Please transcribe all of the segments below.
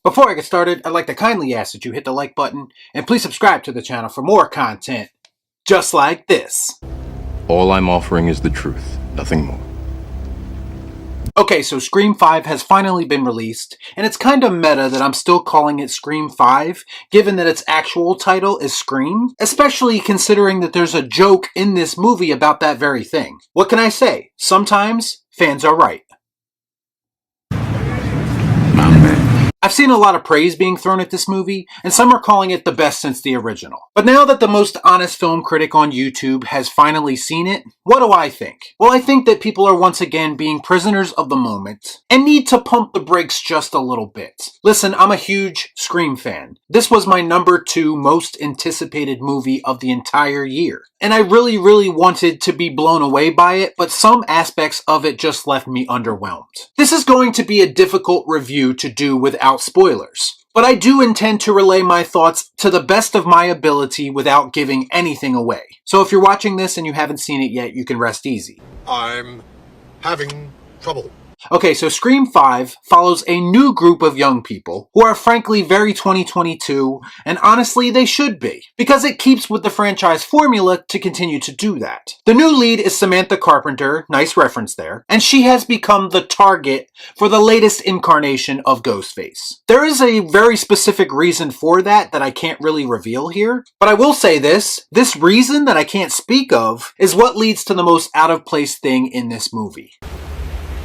Before I get started, I'd like to kindly ask that you hit the like button and please subscribe to the channel for more content just like this. All I'm offering is the truth, nothing more. Okay, so Scream 5 has finally been released, and it's kinda meta that I'm still calling it Scream 5, given that its actual title is Scream, especially considering that there's a joke in this movie about that very thing. What can I say? Sometimes fans are right. I've seen a lot of praise being thrown at this movie, and some are calling it the best since the original. But now that the most honest film critic on YouTube has finally seen it, what do I think? Well, I think that people are once again being prisoners of the moment and need to pump the brakes just a little bit. Listen, I'm a huge Scream fan. This was my #2 most anticipated movie of the entire year. And I really wanted to be blown away by it, but some aspects of it just left me underwhelmed. This is going to be a difficult review to do without spoilers, but I do intend to relay my thoughts to the best of my ability without giving anything away. So if you're watching this and you haven't seen it yet, you can rest easy. I'm having trouble. Okay, so Scream 5 follows a new group of young people who are frankly very 2022, and honestly they should be, because it keeps with the franchise formula to continue to do that. The new lead is Samantha Carpenter, nice reference there, and she has become the target for the latest incarnation of Ghostface. There is a very specific reason for that I can't really reveal here, but I will say this reason that I can't speak of is what leads to the most out of place thing in this movie.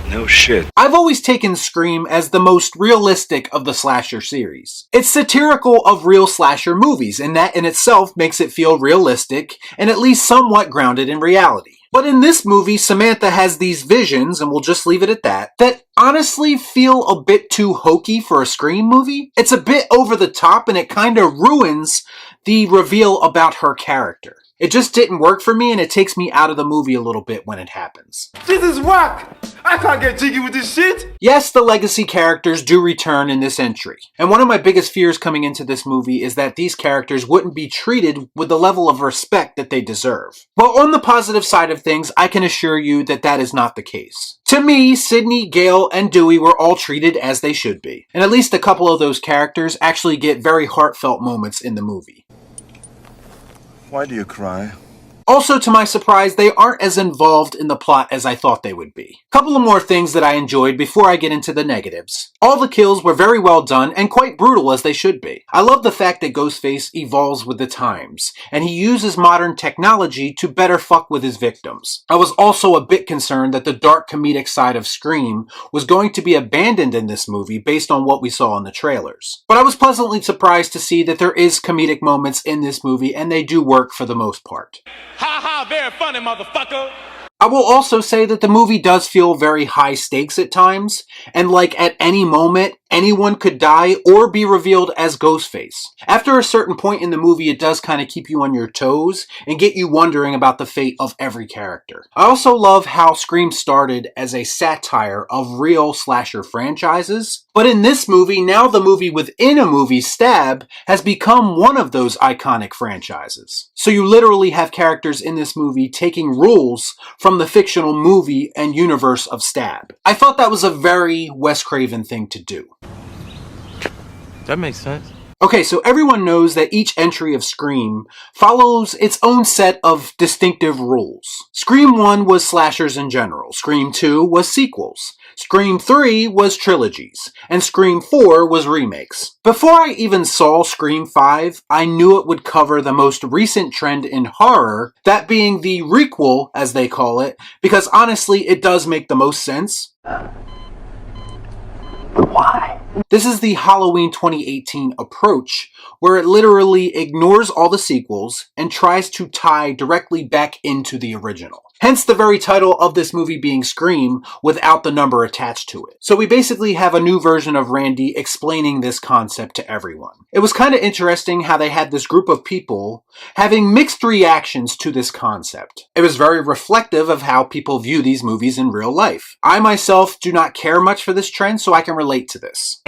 No shit. I've always taken Scream as the most realistic of the slasher series. It's satirical of real slasher movies, and that in itself makes it feel realistic and at least somewhat grounded in reality. But in this movie, Samantha has these visions, and we'll just leave it at that honestly feel a bit too hokey for a Scream movie. It's a bit over the top, and it kind of ruins the reveal about her character. It just didn't work for me, and it takes me out of the movie a little bit when it happens. This is whack! I can't get jiggy with this shit! Yes, the legacy characters do return in this entry. And one of my biggest fears coming into this movie is that these characters wouldn't be treated with the level of respect that they deserve. But on the positive side of things, I can assure you that that is not the case. To me, Sydney, Gale, and Dewey were all treated as they should be. And at least a couple of those characters actually get very heartfelt moments in the movie. Why do you cry? Also, to my surprise, they aren't as involved in the plot as I thought they would be. Couple of more things that I enjoyed before I get into the negatives. All the kills were very well done and quite brutal as they should be. I love the fact that Ghostface evolves with the times, and he uses modern technology to better fuck with his victims. I was also a bit concerned that the dark comedic side of Scream was going to be abandoned in this movie based on what we saw in the trailers. But I was pleasantly surprised to see that there is comedic moments in this movie, and they do work for the most part. Ha ha, very funny, motherfucker. I will also say that the movie does feel very high stakes at times, and like at any moment, anyone could die or be revealed as Ghostface. After a certain point in the movie, it does kind of keep you on your toes and get you wondering about the fate of every character. I also love how Scream started as a satire of real slasher franchises, but in this movie, now the movie within a movie, Stab, has become one of those iconic franchises. So you literally have characters in this movie taking rules from the fictional movie and universe of Stab. I thought that was a very Wes Craven thing to do. That makes sense. Okay, so everyone knows that each entry of Scream follows its own set of distinctive rules. Scream 1 was slashers in general, Scream 2 was sequels, Scream 3 was trilogies, and Scream 4 was remakes. Before I even saw Scream 5, I knew it would cover the most recent trend in horror, that being the requel, as they call it, because honestly, it does make the most sense. Why? This is the Halloween 2018 approach, where it literally ignores all the sequels and tries to tie directly back into the original. Hence the very title of this movie being Scream without the number attached to it. So we basically have a new version of Randy explaining this concept to everyone. It was kind of interesting how they had this group of people having mixed reactions to this concept. It was very reflective of how people view these movies in real life. I myself do not care much for this trend, so I can relate to this.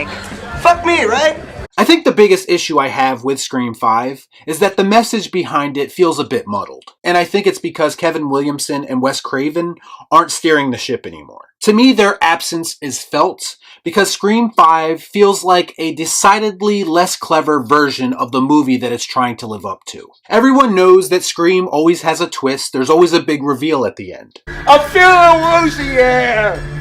Fuck me, right? I think the biggest issue I have with Scream 5 is that the message behind it feels a bit muddled. And I think it's because Kevin Williamson and Wes Craven aren't steering the ship anymore. To me, their absence is felt because Scream 5 feels like a decidedly less clever version of the movie that it's trying to live up to. Everyone knows that Scream always has a twist, there's always a big reveal at the end. I'm feeling woozy here.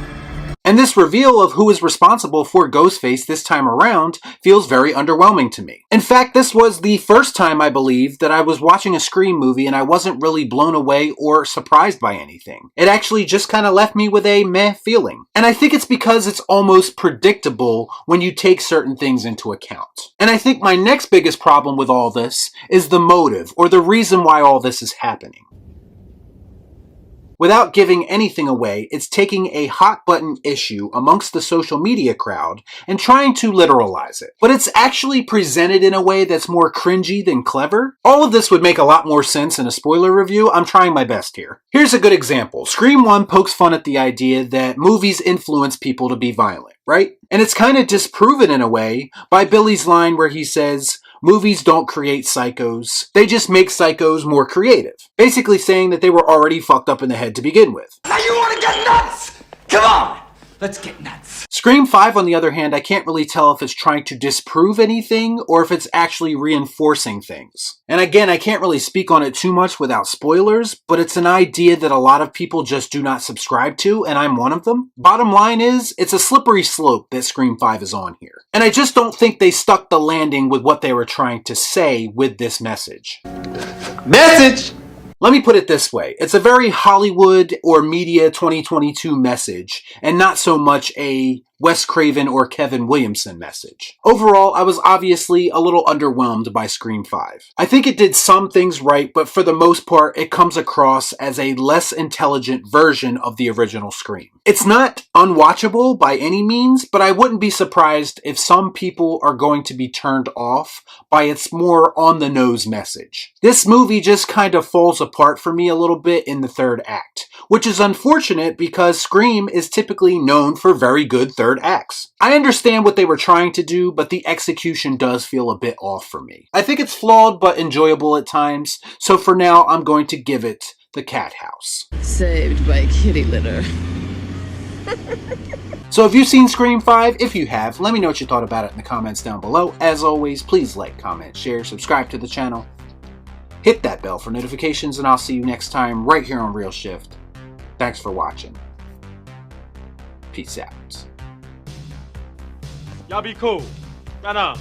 And this reveal of who is responsible for Ghostface this time around feels very underwhelming to me. In fact, this was the first time, I believe, that I was watching a Scream movie and I wasn't really blown away or surprised by anything. It actually just kind of left me with a meh feeling. And I think it's because it's almost predictable when you take certain things into account. And I think my next biggest problem with all this is the motive, or the reason why all this is happening. Without giving anything away, it's taking a hot-button issue amongst the social media crowd and trying to literalize it. But it's actually presented in a way that's more cringy than clever. All of this would make a lot more sense in a spoiler review. I'm trying my best here. Here's a good example. Scream 1 pokes fun at the idea that movies influence people to be violent, right? And it's kind of disproven in a way by Billy's line where he says, "Movies don't create psychos, they just make psychos more creative." Basically saying that they were already fucked up in the head to begin with. Now you want to get nuts? Come on, let's get nuts. Scream 5, on the other hand, I can't really tell if it's trying to disprove anything or if it's actually reinforcing things. And again, I can't really speak on it too much without spoilers, but it's an idea that a lot of people just do not subscribe to, and I'm one of them. Bottom line is, it's a slippery slope that Scream 5 is on here. And I just don't think they stuck the landing with what they were trying to say with this message. Message. Let me put it this way. It's a very Hollywood or media 2022 message, and not so much a Wes Craven or Kevin Williamson message. Overall, I was obviously a little underwhelmed by Scream 5. I think it did some things right, but for the most part, it comes across as a less intelligent version of the original Scream. It's not unwatchable by any means, but I wouldn't be surprised if some people are going to be turned off by its more on-the-nose message. This movie just kind of falls apart for me a little bit in the third act, which is unfortunate because Scream is typically known for very good third acts. I understand what they were trying to do, but the execution does feel a bit off for me. I think it's flawed but enjoyable at times, so for now I'm going to give it the Cathouse. Saved by kitty litter. So have you seen Scream 5? If you have, let me know what you thought about it in the comments down below. As always, please like, comment, share, subscribe to the channel. Hit that bell for notifications, and I'll see you next time right here on Real Shift. Thanks for watching. Peace out. Y'all be cool. Right on.